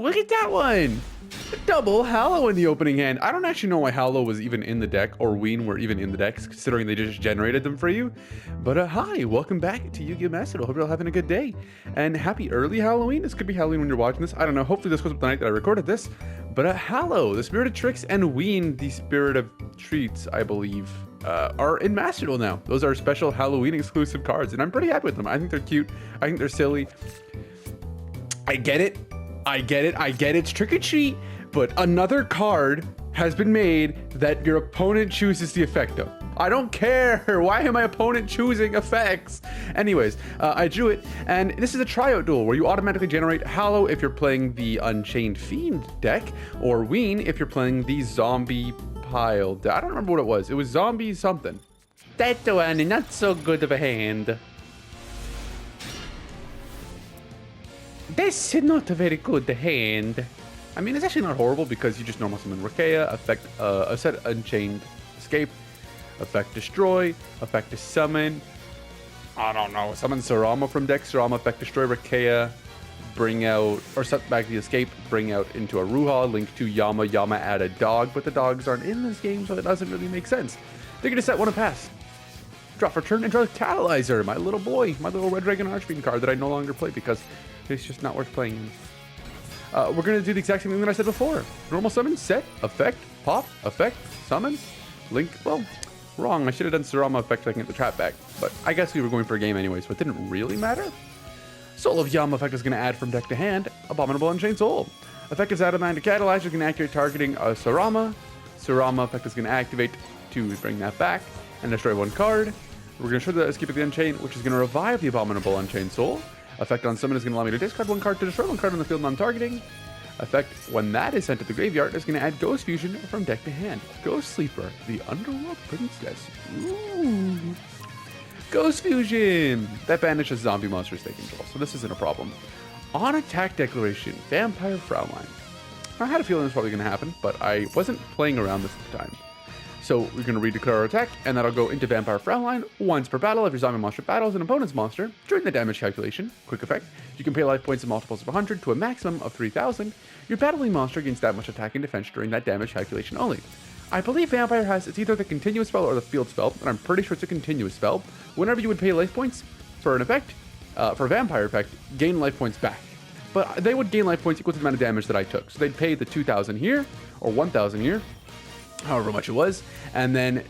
look at that one. Double Hallow in the opening hand. I don't actually know why Hallow was even in the deck, or Ween were even in the decks, considering they just generated them for you. But hi, welcome back to YuGiOh Master. Hope you're all having a good day. And happy early Halloween. This could be Halloween when you're watching this. I don't know. Hopefully this goes up the night that I recorded this. But Hallow, the Spirit of Tricks, and Ween, the Spirit of Treats, I believe, are in Master Duel now. Those are special Halloween exclusive cards, and I'm pretty happy with them. I think they're cute. I think they're silly. I get it. I get it. It's trick or treat. But another card has been made that your opponent chooses the effect of. I don't care. Why am my opponent choosing effects? Anyways, I drew it, and this is a tryout duel where you automatically generate Hallow if you're playing the Unchained Fiend deck, or Ween if you're playing the Zombie Pile deck. I don't remember what it was. It was Zombie something. That one, not so good of a hand. That's not a very good hand. I mean, it's actually not horrible because you just normal summon Rakea, effect set Unchained Escape, effect Destroy, effect to summon. I don't know, summon Sarama from deck, Sarama effect Destroy Rakea, bring out, or set back the Escape, bring out into a Ruha, link to Yama, Yama add a dog, but the dogs aren't in this game, so it doesn't really make sense. They're gonna set one and pass. Drop for turn and draw Catalyzer, my little boy, my little Red Dragon Archfiend card that I no longer play because it's just not worth playing. We're going to do the exact same thing that I said before. Normal summon, set, effect, pop, effect, summon, link. Well, wrong. I should have done Sarama effect so I can get the trap back. But I guess we were going for a game anyway, so it didn't really matter. Soul of Yama effect is going to add from deck to hand, Abominable Unchained Soul. Effective Zadamine to Catalyze is going to activate targeting Sarama. Sarama effect is going to activate to bring that back and destroy one card. We're going to show the Escape of the Unchained, which is going to revive the Abominable Unchained Soul. Effect on summon is going to allow me to discard one card to destroy one card on the field non-targeting. Effect, when that is sent to the graveyard, is going to add Ghost Fusion from deck to hand. Ghost Sleeper, the Underworld Princess. Ooh. Ghost Fusion! That banishes zombie monsters they control, so this isn't a problem. On attack declaration, Vampire Fraulein. I had a feeling this was probably going to happen, but I wasn't playing around this time. So we're going to redeclare our attack, and that'll go into Vampire Fraulein once per battle. If your zombie monster battles an opponent's monster, during the damage calculation, quick effect, you can pay life points in multiples of 100 to a maximum of 3,000. Your battling monster gains that much attack and defense during that damage calculation only. I believe Vampire has, it's either the continuous spell or the field spell, and I'm pretty sure it's a continuous spell. Whenever you would pay life points for an effect, for a Vampire effect, gain life points back. But they would gain life points equal to the amount of damage that I took. So they'd pay the 2,000 here, or 1,000 here, however much it was, and then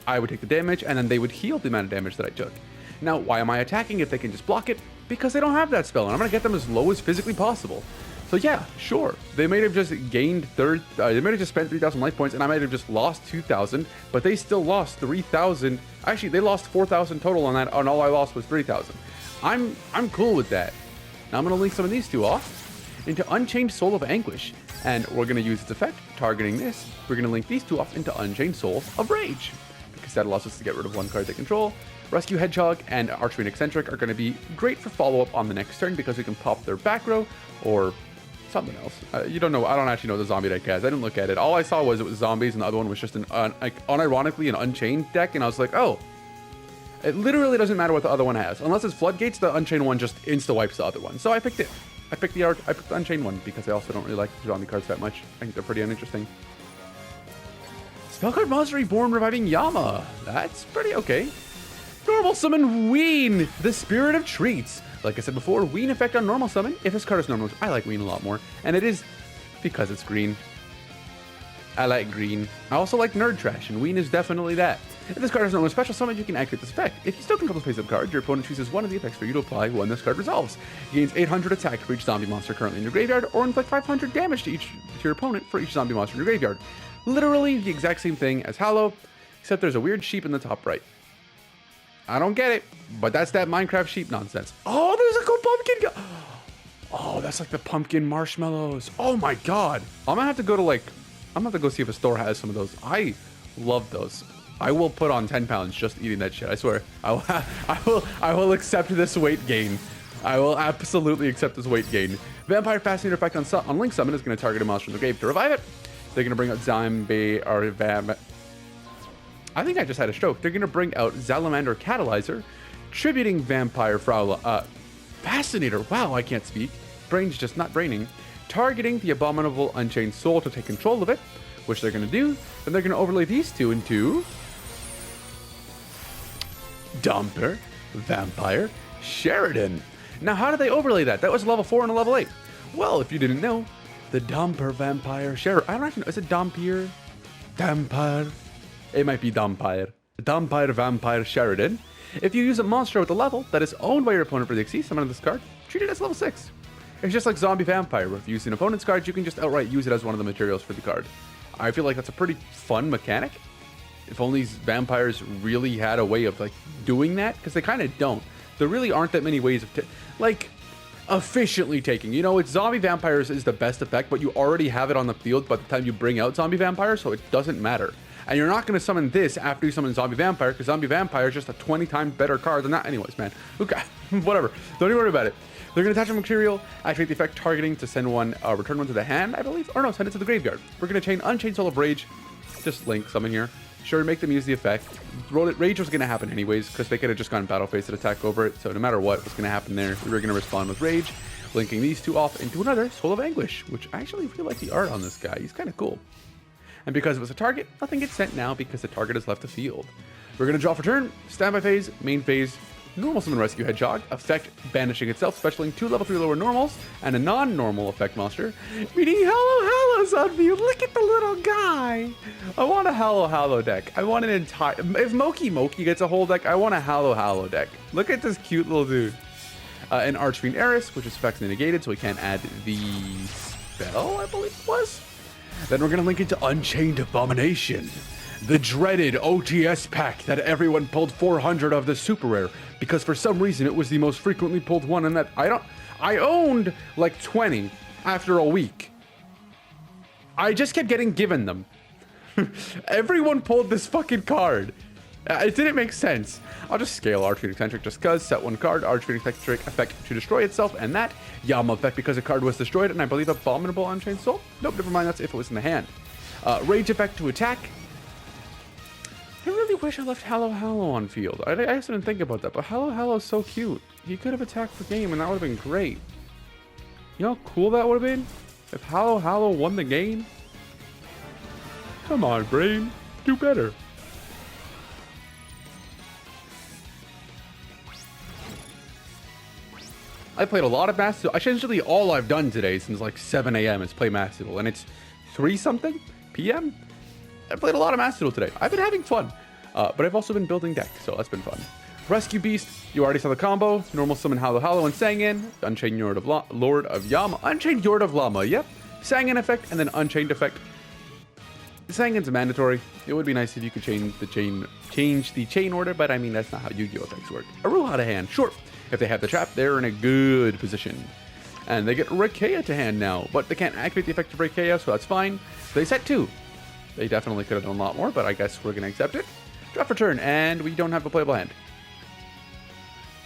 I would take the damage, and then they would heal the amount of damage that I took. Now, why am I attacking if they can just block it? Because they don't have that spell, and I'm going to get them as low as physically possible. So yeah, sure, they might have just gained they might have just spent 3,000 life points, and I might have just lost 2,000, but they still lost 3,000. Actually, they lost 4,000 total on that, and all I lost was 3,000. I'm cool with that. Now I'm going to link some of these two off into Unchained Soul of Anguish, and we're going to use its effect, targeting this. We're going to link these two off into Unchained Soul of Rage, because that allows us to get rid of one card they control. Rescue Hedgehog and Archfiend Eccentric are going to be great for follow-up on the next turn, because we can pop their back row, or something else. You don't know, I don't actually know the zombie deck has. I didn't look at it. All I saw was it was zombies, and the other one was just unironically an Unchained deck, and I was like, oh, it literally doesn't matter what the other one has. Unless it's Floodgates, the Unchained one just insta-wipes the other one. So I picked it. I picked the Unchained one because I also don't really like zombie cards that much. I think they're pretty uninteresting. Spellcard Monster Reborn reviving Yama. That's pretty okay. Normal summon Ween, the Spirit of Treats. Like I said before, Ween effect on normal summon. If this card is normal, I like Ween a lot more. And it is because it's green. I like green. I also like Nerd Trash, and Ween is definitely that. If this card is normal special summon, you can activate this effect. If you still control the face-up card, your opponent chooses one of the effects for you to apply when this card resolves. He gains 800 attack for each zombie monster currently in your graveyard, or inflict 500 damage to your opponent for each zombie monster in your graveyard. Literally the exact same thing as Hallow, except there's a weird sheep in the top right. I don't get it, but that's that Minecraft sheep nonsense. Oh, there's a cool pumpkin. Oh, that's like the pumpkin marshmallows. Oh my god. I'm gonna have to go to see if a store has some of those. I love those. I will put on 10 pounds just eating that shit. I swear. I will accept this weight gain. I will absolutely accept this weight gain. Vampire Fascinator effect on Link Summon is going to target a monster from the grave to revive it. They're going to bring out Zombie or I think I just had a stroke. They're going to bring out Salamander Catalyzer, tributing Vampire Fascinator. Wow, I can't speak. Brain's just not braining. targeting the Abominable Unchained Soul to take control of it, which they're going to do. Then they're going to overlay these two into Dumper Vampire Sheridan. Now, how did they overlay that? That was a level 4 and a level 8. Well, if you didn't know, the Dumper Vampire Sheridan. I don't actually know. Is it Dampier? Dampire? It might be Dampire. Dampire Vampire Sheridan. If you use a monster with a level that is owned by your opponent for the XC, summon this card, treat it as level 6. It's just like Zombie Vampire, where if you use an opponent's card, you can just outright use it as one of the materials for the card. I feel like that's a pretty fun mechanic. If only vampires really had a way of like doing that, because they kind of don't. There really aren't that many ways of like efficiently taking. You know, it's Zombie Vampires is the best effect, but you already have it on the field by the time you bring out Zombie Vampire, so it doesn't matter. And you're not going to summon this after you summon Zombie Vampire, because Zombie Vampire is just a 20 times better card than that. Anyways, man. Okay, whatever. Don't even worry about it. They're going to attach a material, activate the effect targeting to send one, return one to the hand, I believe. Or no, send it to the graveyard. We're going to chain Unchained Soul of Rage. Just link summon here. Sure, make them use the effect. Rage was going to happen anyways, because they could have just gone battle phase and attack over it. So no matter what was going to happen there, we were going to respond with Rage, linking these two off into another Soul of Anguish, which I actually really like the art on this guy. He's kind of cool. And because it was a target, nothing gets sent now because the target has left the field. We're going to draw for turn, standby phase, main phase, normal summon Rescue Hedgehog, effect banishing itself, specialing 2 level 3 lower normals, and a non-normal effect monster, meaning Hallo's on field. Look at the little guy. I want a Hallo deck. I want an entire... If Moki gets a whole deck, I want a Hallo deck. Look at this cute little dude. An Archfiend Eris, which is effectively negated, so we can't add the spell, I believe it was. Then we're going to link it to Unchained Abomination, the dreaded OTS pack that everyone pulled 400 of the super rare, because for some reason it was the most frequently pulled one, and that I owned like 20 after a week. I just kept getting given them. Everyone pulled this fucking card. It didn't make sense. I'll just scale Archfiend Eccentric just cuz. Set one card, Archfiend Eccentric effect to destroy itself, and that Yama effect because a card was destroyed, and I believe Abominable Unchained Soul. Nope, never mind, that's if it was in the hand. Rage effect to attack. I really wish I left Hallo on field. I just didn't think about that, but Hallo's so cute. He could have attacked the game, and that would have been great. You know how cool that would have been? If Hallo won the game? Come on, brain. Do better. I played a lot of Mass Duel. Essentially, all I've done today since like 7 a.m. is play Mass Duel, and it's 3-something p.m. I played a lot of Mass Duel today. I've been having fun, but I've also been building deck, so that's been fun. Rescue Beast, you already saw the combo. Normal summon Hallo and Sangan. Unchained Lord of Yama. Unchained Lord of Llama, yep. Sangan effect, and then Unchained effect. Sangan's mandatory. It would be nice if you could change the chain order, but I mean, that's not how Yu-Gi-Oh! Effects work. Aruha to hand, sure. If they have the trap, they're in a good position. And they get Rakea to hand now, but they can't activate the effect of Rakea, so that's fine. They set 2. They definitely could have done a lot more, but I guess we're going to accept it. Draw for turn, and we don't have a playable hand.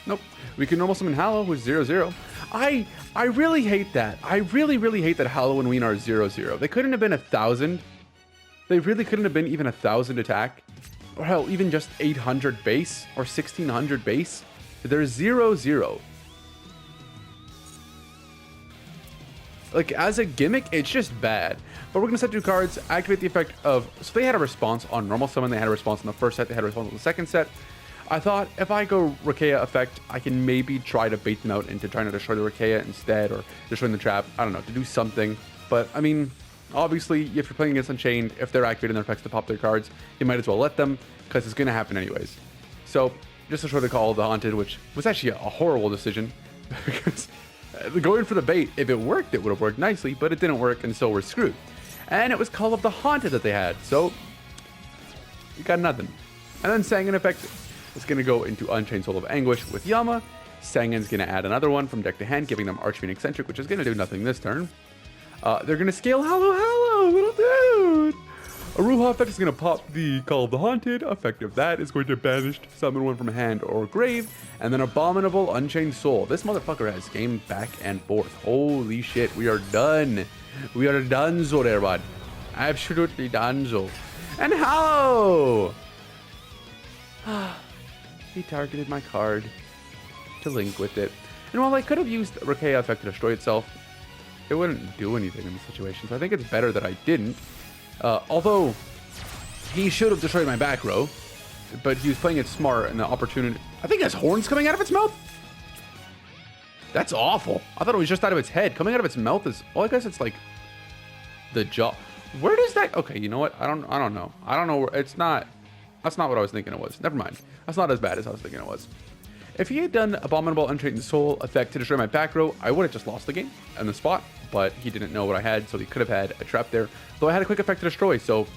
Nope. We can normal summon Hallo, who's 0-0. I really hate that. I really hate that Hallo and Ween are 0-0. They couldn't have been 1,000. They really couldn't have been even 1,000 attack. Or hell, even just 800 base, or 1,600 base. They're 0-0. Like, as a gimmick, it's just bad. But we're going to set 2 cards, activate the effect of... So they had a response on normal summon, they had a response on the first set, they had a response on the second set. I thought, if I go Rakea effect, I can maybe try to bait them out into trying to destroy the Rakea instead, or destroying the trap, I don't know, to do something. But, I mean, obviously, if you're playing against Unchained, if they're activating their effects to pop their cards, you might as well let them, because it's going to happen anyways. So... just destroy the Call of the Haunted, which was actually a horrible decision. Because going for the bait, if it worked, it would have worked nicely, but it didn't work, and so we're screwed. And it was Call of the Haunted that they had, so you got nothing. And then Sangan effect is going to go into Unchained Soul of Anguish with Yama. Sangan's going to add another one from deck to hand, giving them Archfiend Eccentric, which is going to do nothing this turn. They're going to scale Hallo, little dude! Aruha effect is going to pop the Call of the Haunted. Effect of that is going to banish, summon one from hand or grave, and then Abominable Unchained Soul. This motherfucker has game back and forth. Holy shit, we are done. We are donezo there, bud. Absolutely donezo. And how? He targeted my card to link with it. And while I could have used Rakea effect to destroy itself, it wouldn't do anything in the situation. So I think it's better that I didn't. Although he should have destroyed my back row, but he was playing it smart and the opportunity. I think it has horns coming out of its mouth. That's awful. I thought it was just out of its head. Coming out of its mouth is, well, I guess it's like the jaw. Where does that? Okay, you know what? I don't know. I don't know where. It's not. That's not what I was thinking it was. Never mind. That's not as bad as I was thinking it was. If he had done Abominable Unchained Soul effect to destroy my back row, I would have just lost the game on the spot. But he didn't know what I had, so he could have had a trap there. Though I had a quick effect to destroy, so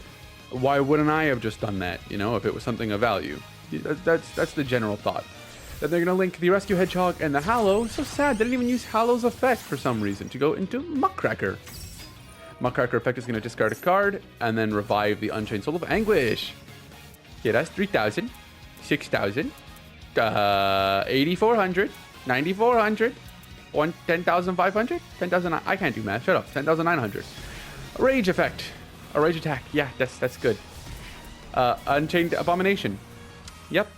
why wouldn't I have just done that? You know, if it was something of value. That's the general thought. Then they're gonna link the Rescue Hedgehog and the Hallow. So sad, they didn't even use Hallow's effect for some reason to go into Muckracker. Muckracker effect is gonna discard a card and then revive the Unchained Soul of Anguish. Yeah, that's 3,000, 6,000, 8,400, 9,400, 10,500, 10,000. I can't do math. Shut up. 10,900. A rage effect. A rage attack. Yeah, that's good. Unchained Abomination. Yep.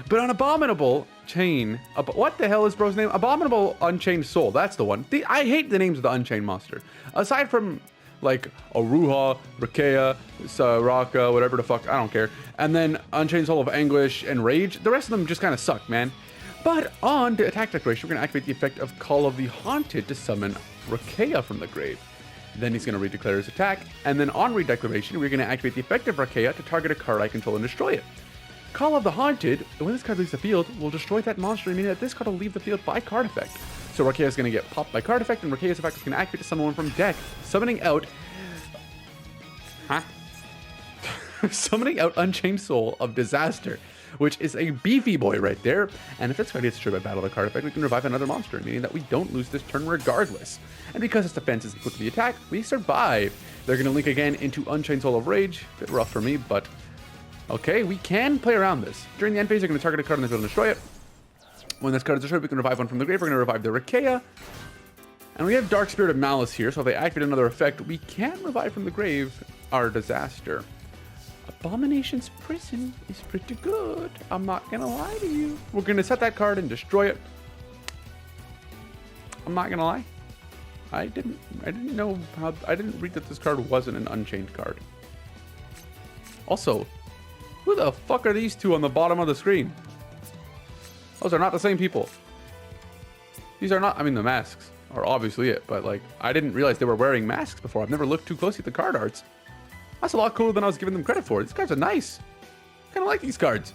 But on Abominable Chain, what the hell is bro's name? Abominable Unchained Soul. That's the one. I hate the names of the Unchained monster. Aside from like Aruha, Rakea, Saraka, whatever the fuck, I don't care. And then Unchained Soul of Anguish and Rage. The rest of them just kind of suck, man. But on the attack declaration, we're going to activate the effect of Call of the Haunted to summon Rakea from the grave. Then he's going to redeclare his attack. And then on redeclaration, we're going to activate the effect of Rakea to target a card I control and destroy it. Call of the Haunted, when this card leaves the field, will destroy that monster, meaning that this card will leave the field by card effect. So Rakea is going to get popped by card effect, and Rakea's effect is going to activate to summon one from deck, summoning out... Huh? Summoning out Unchained Soul of Disaster, which is a beefy boy right there. And if this card gets destroyed by battle of the card effect, we can revive another monster, meaning that we don't lose this turn regardless. And because its defense is equal to the attack, we survive. They're going to link again into Unchained Soul of Rage. Bit rough for me, but okay, we can play around this. During the end phase, they're going to target a card and they're going to destroy it. When this card is destroyed, we can revive one from the grave. We're going to revive the Rakea. And we have Dark Spirit of Malice here, so if they activate another effect, we can revive from the grave our Disaster. Abomination's Prison is pretty good. I'm not gonna lie to you. We're gonna set that card and destroy it. I'm not gonna lie. I didn't know how. I didn't read that this card wasn't an Unchained card. Also, who the fuck are these two on the bottom of the screen? Those are not the same people. These are not. I mean, the masks are obviously it, but like, I didn't realize they were wearing masks before. I've never looked too closely at the card arts. That's a lot cooler than I was giving them credit for. These cards are nice. Kind of like these cards.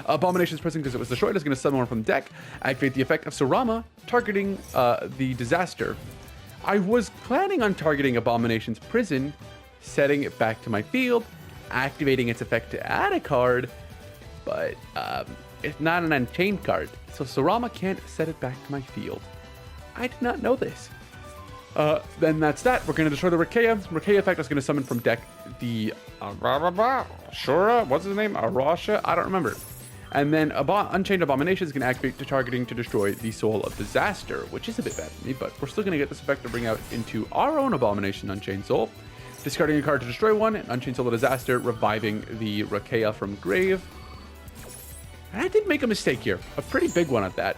Abomination's Prison, because it was destroyed, is going to summon one from the deck. Activate the effect of Sarama, targeting the Disaster. I was planning on targeting Abomination's Prison, setting it back to my field, activating its effect to add a card, but it's not an Unchained card, so Sarama can't set it back to my field. I did not know this. Then that's that. We're going to destroy the Rakea. Rakea effect is going to summon from deck the Shura. What's his name? Arasha? I don't remember. And then Unchained Abomination is going to activate to targeting to destroy the Soul of Disaster, which is a bit bad for me, but we're still going to get this effect to bring out into our own Abomination Unchained Soul. Discarding a card to destroy one, and Unchained Soul of Disaster, reviving the Rakea from grave. And I did make a mistake here. A pretty big one at that.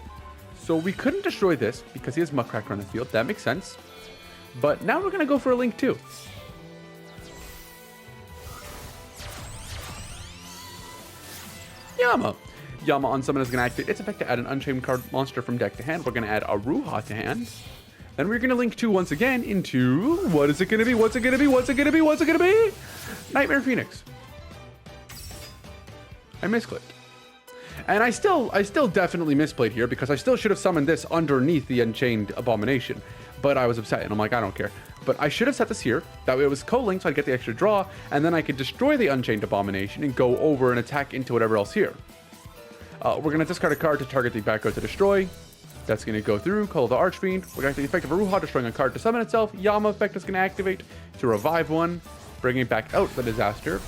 So we couldn't destroy this because he has Muckracker on the field. That makes sense. But now we're going to go for a link too. Yama. Yama on summon is going to activate its effect to add an Unchained card monster from deck to hand. We're going to add Aruha to hand. Then we're going to link 2 once again into... What is it going to be? What's it going to be? What's it going to be? What's it going to be? Nightmare Phoenix. I misclicked. And I still definitely misplayed here because I still should have summoned this underneath the Unchained Abomination. But I was upset and I'm like, I don't care. But I should have set this here. That way it was co-linked so I'd get the extra draw. And then I could destroy the Unchained Abomination and go over and attack into whatever else here. We're going to discard a card to target the back row to destroy. That's going to go through. Call of the Archfiend. We're going to have the effect of Aruha, destroying a card to summon itself. Yama effect is going to activate to revive one, bringing back out the Disaster.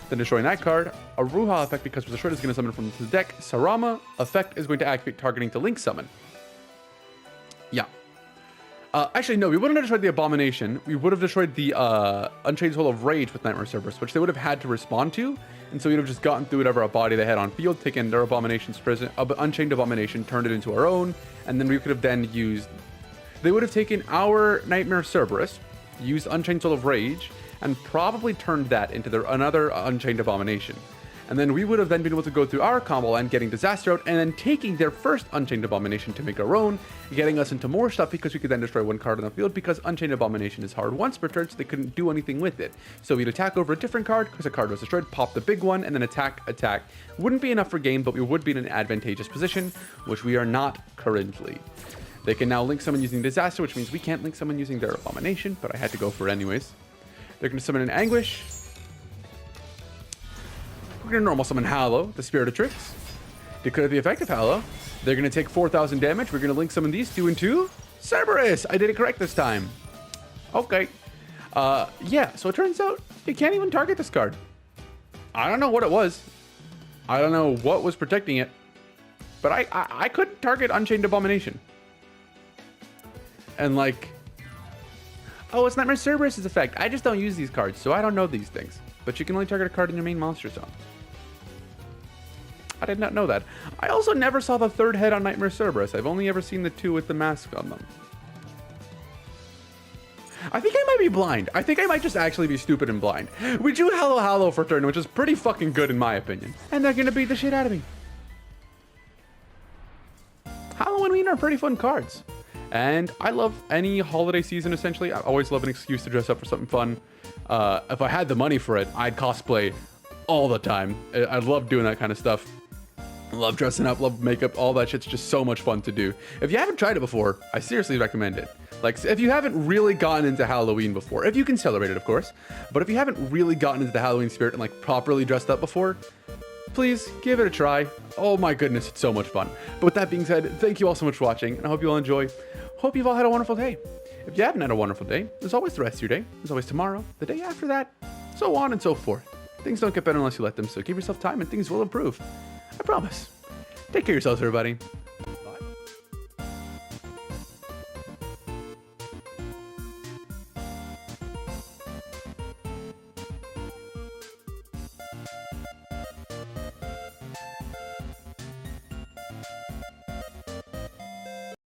Then destroying that card. Aruha effect, because it was destroyed, is going to summon from the deck. Sarama effect is going to activate targeting to link summon. Yeah. Actually, no, we wouldn't have destroyed the Abomination. We would have destroyed the Unchained Soul of Rage with Nightmare Cerberus, which they would have had to respond to. And so we'd have just gotten through whatever body they had on field, taken their Abomination's prison, Unchained Abomination, turned it into our own, and then we could have then used They would have taken our Nightmare Cerberus, used Unchained Soul of Rage, and probably turned that into another Unchained Abomination. And then we would have then been able to go through our combo and getting Disaster out, and then taking their first Unchained Abomination to make our own, getting us into more stuff because we could then destroy one card on the field, because Unchained Abomination is hard once per turn, so they couldn't do anything with it. So we'd attack over a different card because a card was destroyed, pop the big one, and then attack. Wouldn't be enough for game, but we would be in an advantageous position, which we are not currently. They can now link someone using Disaster, which means we can't link someone using their Abomination, but I had to go for it anyways. They're going to summon an Anguish. We're going to normal summon Hallow, the Spirit of Tricks. Declare the effect of Hallow. They're going to take 4,000 damage. We're going to link summon these two into Cerberus. I did it correct this time. Okay. Yeah, so it turns out you can't even target this card. I don't know what it was. I don't know what was protecting it. But I couldn't target Unchained Abomination. And like... Oh, it's Nightmare Cerberus' effect. I just don't use these cards, so I don't know these things. But you can only target a card in your main monster zone. I did not know that. I also never saw the third head on Nightmare Cerberus. I've only ever seen the two with the mask on them. I think I might be blind. I think I might just actually be stupid and blind. We drew Hallow for turn, which is pretty fucking good in my opinion. And they're gonna beat the shit out of me. Hallow and WEEN are pretty fun cards. And I love any holiday season, essentially. I always love an excuse to dress up for something fun. If I had the money for it, I'd cosplay all the time. I love doing that kind of stuff. I love dressing up, love makeup, all that shit's just so much fun to do. If you haven't tried it before, I seriously recommend it. Like, if you haven't really gotten into Halloween before, if you can celebrate it, of course, but if you haven't really gotten into the Halloween spirit and like properly dressed up before, please give it a try. Oh my goodness, it's so much fun. But with that being said, thank you all so much for watching, and I hope you all enjoy. Hope you've all had a wonderful day. If you haven't had a wonderful day, there's always the rest of your day. There's always tomorrow, the day after that, so on and so forth. Things don't get better unless you let them, so give yourself time and things will improve. I promise. Take care of yourselves, everybody.